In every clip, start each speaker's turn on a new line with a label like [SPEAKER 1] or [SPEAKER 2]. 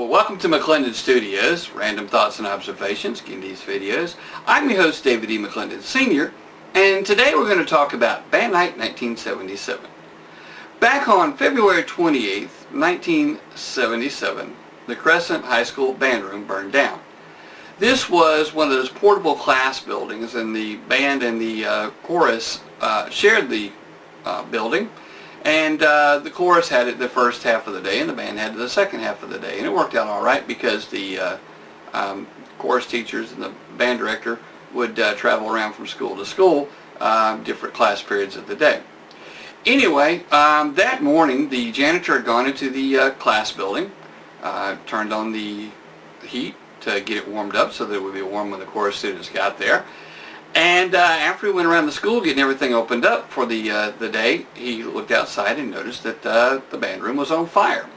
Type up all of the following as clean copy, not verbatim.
[SPEAKER 1] Hello, welcome to McClendon Studios, Random Thoughts and Observations, getting these videos. I'm your host, David E. McClendon Sr., and today we're going to talk about Band Night 1977. Back on February 28th, 1977, the Crescent High School Band room burned down. This was one of those portable class buildings, and the band and the chorus shared the building. And the chorus had it the first half of the day, and the band had it the second half of the day. And it worked out all right because the chorus teachers and the band director would travel around from school to school, different class periods of the day. Anyway, that morning, the janitor had gone into the class building, turned on the heat to get it warmed up so that it would be warm when the chorus students got there. And after he went around the school getting everything opened up for the day, he looked outside and noticed that the band room was on fire.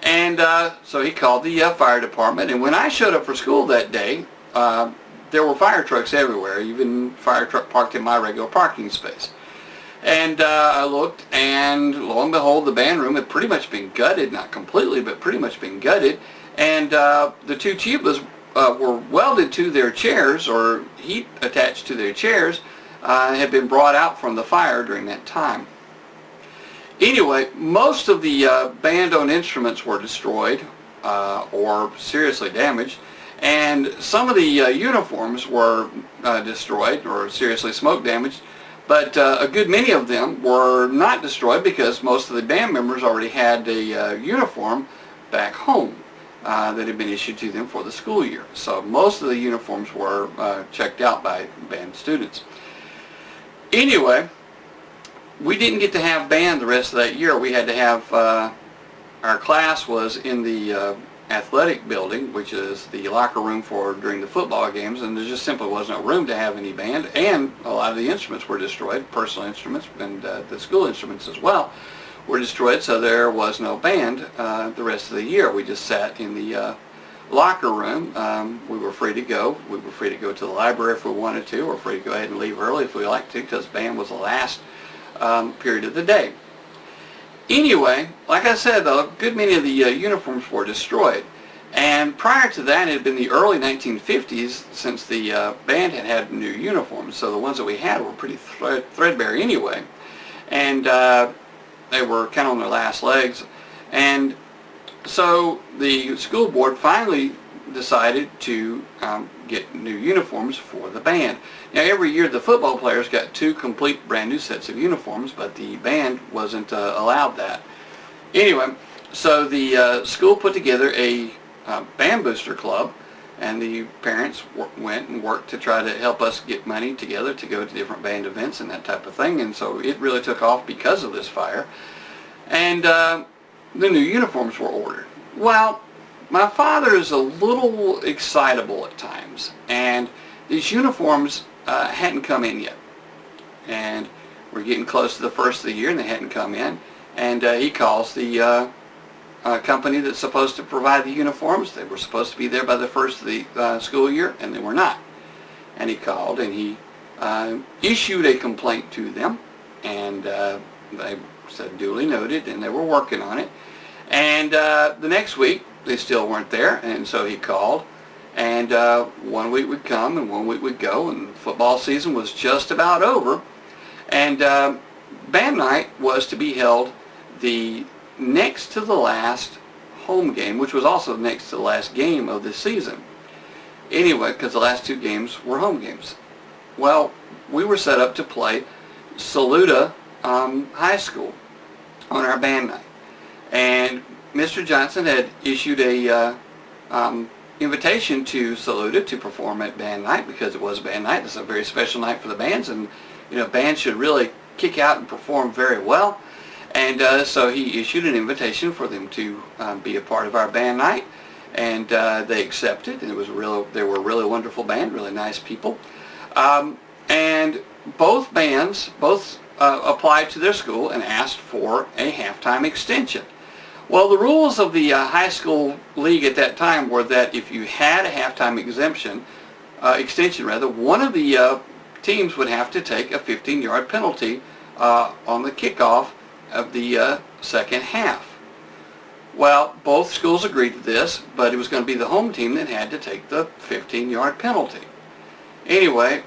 [SPEAKER 1] And so he called the fire department. And when I showed up for school that day, there were fire trucks everywhere, even fire truck parked in my regular parking space. And I looked, and lo and behold, the band room had pretty much been gutted, not completely, but pretty much been gutted. And the two tubas were welded to their chairs, or heat attached to their chairs, had been brought out from the fire during that time. Anyway, most of the band-owned instruments were destroyed or seriously damaged, and some of the uniforms were destroyed or seriously smoke damaged, but a good many of them were not destroyed because most of the band members already had a uniform back home that had been issued to them for the school year. So most of the uniforms were checked out by band students. Anyway, we didn't get to have band the rest of that year. We had to have, our class was in the athletic building, which is the locker room for during the football games, and there just simply wasn't room to have any band, and a lot of the instruments were destroyed, personal instruments and the school instruments as well were destroyed, so there was no band the rest of the year. We just sat in the locker room. We were free to go. We were free to go to the library if we wanted to, or free to go ahead and leave early if we liked to, because band was the last period of the day. Anyway, like I said, a good many of the uniforms were destroyed. And prior to that, it had been the early 1950s since the band had had new uniforms, so the ones that we had were pretty threadbare anyway. And they were kind of on their last legs. And so the school board finally decided to get new uniforms for the band. Now every year the football players got two complete brand new sets of uniforms, but the band wasn't allowed that. Anyway, so the school put together a band booster club, and the parents went and worked to try to help us get money together to go to different band events and that type of thing. And so it really took off because of this fire. And the new uniforms were ordered. Well, my father is a little excitable at times, and these uniforms hadn't come in yet. And we're getting close to the first of the year, and they hadn't come in. And he calls the company that's supposed to provide the uniforms. They were supposed to be there by the first of the school year, and they were not. And he called, and he issued a complaint to them, and they said duly noted, and they were working on it. And the next week they still weren't there, and so he called, and 1 week would come and 1 week would go, and football season was just about over. And band night was to be held the next to the last home game, which was also next to the last game of the season. Anyway, because the last two games were home games. Well, we were set up to play Saluda High School on our band night. And Mr. Johnson had issued a invitation to Saluda to perform at band night, because it was band night. It's a very special night for the bands, and you know, bands should really kick out and perform very well. And so he issued an invitation for them to be a part of our band night, and they accepted. And they were a really wonderful band, really nice people. And both bands applied to their school and asked for a halftime extension. Well, the rules of the high school league at that time were that if you had a halftime extension, one of the teams would have to take a 15-yard penalty on the kickoff of the second half. Well, both schools agreed to this, but it was going to be the home team that had to take the 15-yard penalty. Anyway,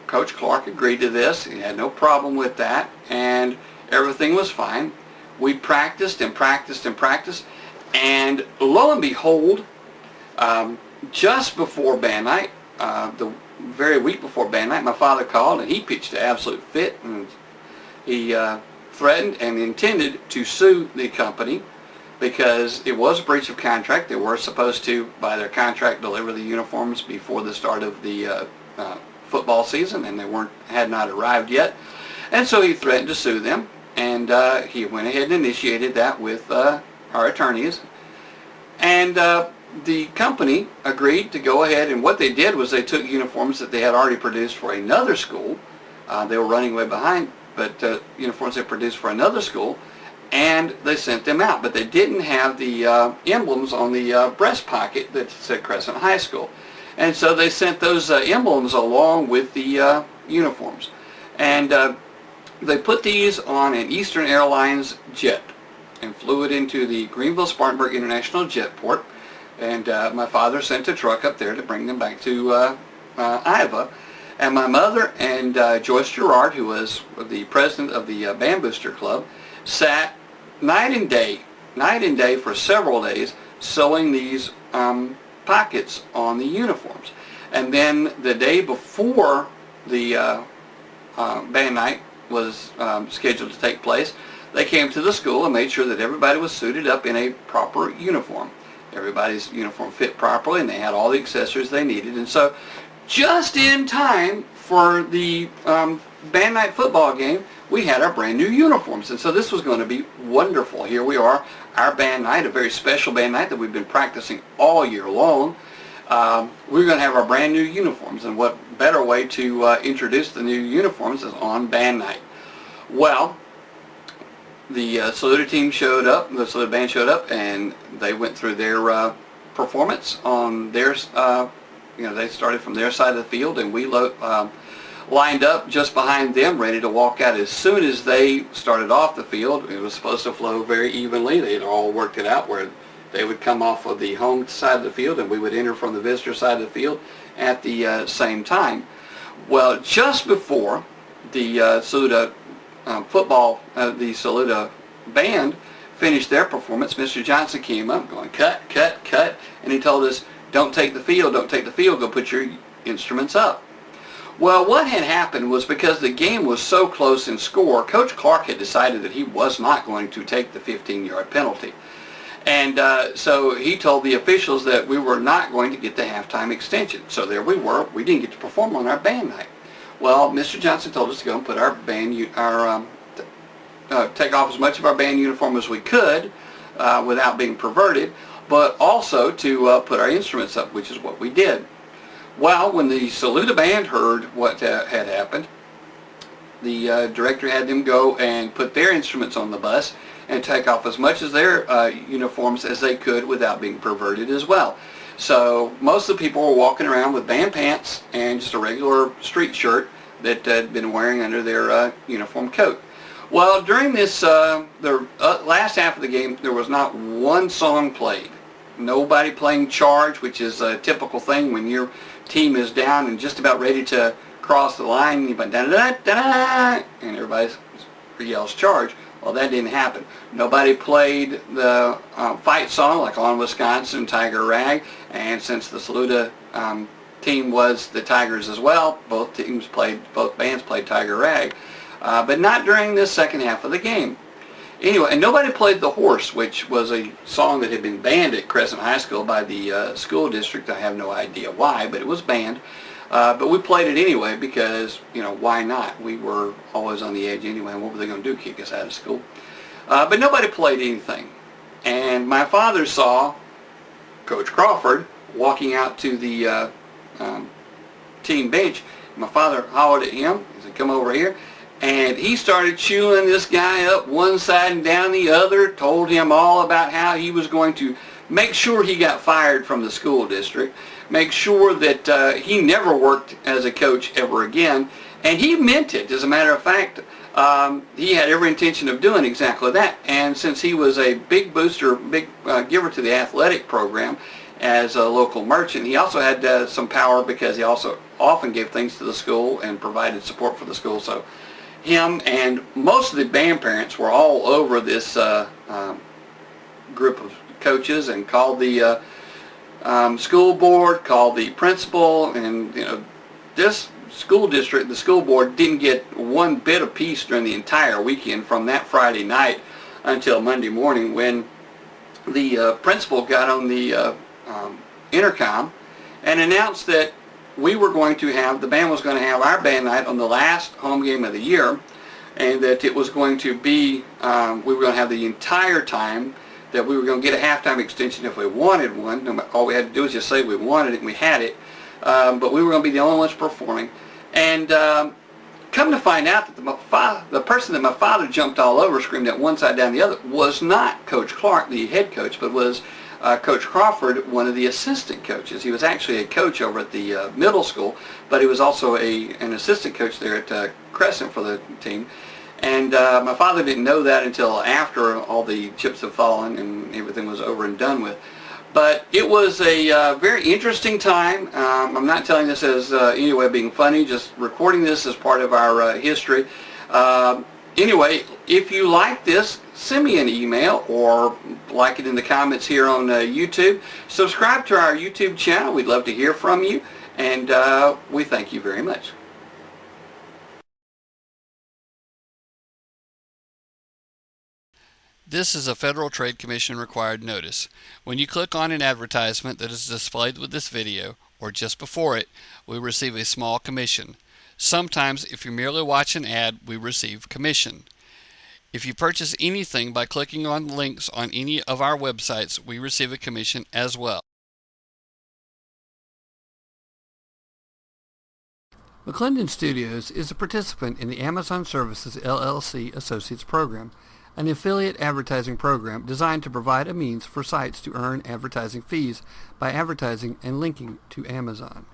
[SPEAKER 1] Coach Clark agreed to this. He had no problem with that, and everything was fine. We practiced and practiced and practiced, and lo and behold, just before band night, the very week before band night, my father called and he pitched an absolute fit, and he threatened and intended to sue the company because it was a breach of contract. They were supposed to, by their contract, deliver the uniforms before the start of the football season, and they had not arrived yet. And so he threatened to sue them, and he went ahead and initiated that with our attorneys. And the company agreed to go ahead, and what they did was they took uniforms that they had already produced for another school. They were running way behind, but uniforms they produced for another school, and they sent them out. But they didn't have the emblems on the breast pocket that said Crescent High School. And so they sent those emblems along with the uniforms. And they put these on an Eastern Airlines jet and flew it into the Greenville-Spartanburg International Jetport. And my father sent a truck up there to bring them back to Iowa. And my mother and Joyce Gerard, who was the president of the Band Booster Club, sat night and day for several days sewing these pockets on the uniforms. And then the day before the band night was scheduled to take place, they came to the school and made sure that everybody was suited up in a proper uniform. Everybody's uniform fit properly, and they had all the accessories they needed. And so just in time for the band night football game, we had our brand new uniforms. And so this was going to be wonderful. Here we are, our band night, a very special band night that we've been practicing all year long. We're going to have our brand new uniforms, and what better way to introduce the new uniforms is on band night. Well, the Saluda team showed up, the Saluda band showed up, and they went through their performance on their, they started from their side of the field, and we lined up just behind them, ready to walk out. As soon as they started off the field, it was supposed to flow very evenly. They had all worked it out where they would come off of the home side of the field, and we would enter from the visitor side of the field at the same time. Well, just before the Saluda the Saluda band finished their performance, Mr. Johnson came up going, cut, cut, cut, and he told us, don't take the field, don't take the field, go put your instruments up. Well, what had happened was, because the game was so close in score, Coach Clark had decided that he was not going to take the 15-yard penalty. And so he told the officials that we were not going to get the halftime extension. So there we were. We didn't get to perform on our band night. Well, Mr. Johnson told us to go and put our band, take off as much of our band uniform as we could without being perverted, but also to put our instruments up, which is what we did. Well, when the Saluda band heard what had happened, the director had them go and put their instruments on the bus and take off as much of their uniforms as they could without being perverted as well. So most of the people were walking around with band pants and just a regular street shirt that had been wearing under their uniform coat. Well, during this the last half of the game, there was not one song played. Nobody playing Charge, which is a typical thing when your team is down and just about ready to cross the line, you da da da da, and everybody yells Charge. Well, that didn't happen. Nobody played the fight song like On Wisconsin, Tiger Rag, and since the Saluda team was the Tigers as well, both bands played Tiger Rag, but not during this second half of the game. Anyway, and nobody played The Horse, which was a song that had been banned at Crescent High School by the school district. I have no idea why, but it was banned. But we played it anyway because, why not? We were always on the edge anyway, and what were they going to do, kick us out of school? But nobody played anything. And my father saw Coach Crawford walking out to the team bench. My father hollered at him. He said, come over here. And he started chewing this guy up one side and down the other, told him all about how he was going to make sure he got fired from the school district, make sure that he never worked as a coach ever again. And he meant it. As a matter of fact, he had every intention of doing exactly that. And since he was a big booster, big giver to the athletic program as a local merchant, he also had some power because he also often gave things to the school and provided support for the school. So him and most of the band parents were all over this group of coaches and called the school board, called the principal, and this school district, the school board, didn't get one bit of peace during the entire weekend from that Friday night until Monday morning, when the principal got on the intercom and announced that we were going to have, the band was going to have our band night on the last home game of the year, and that it was going to be, we were going to have the entire time, that we were going to get a halftime extension if we wanted one. All we had to do was just say we wanted it and we had it. But we were going to be the only ones performing. And come to find out that the person that my father jumped all over, screamed at one side down the other, was not Coach Clark, the head coach, but was Coach Crawford, one of the assistant coaches. He was actually a coach over at the middle school, but he was also an assistant coach there at Crescent for the team. And my father didn't know that until after all the chips had fallen and everything was over and done with. But it was a very interesting time. I'm not telling this as any way of being funny, just recording this as part of our history. Anyway, if you like this, send me an email or like it in the comments here on YouTube. Subscribe to our YouTube channel. We'd love to hear from you, and we thank you very much. This is a Federal Trade Commission required notice. When you click on an advertisement that is displayed with this video, or just before it, we receive a small commission. Sometimes, if you merely watch an ad, we receive commission. If you purchase anything by clicking on links on any of our websites, we receive a commission as well. McClendon Studios is a participant in the Amazon Services LLC Associates Program, an affiliate advertising program designed to provide a means for sites to earn advertising fees by advertising and linking to Amazon.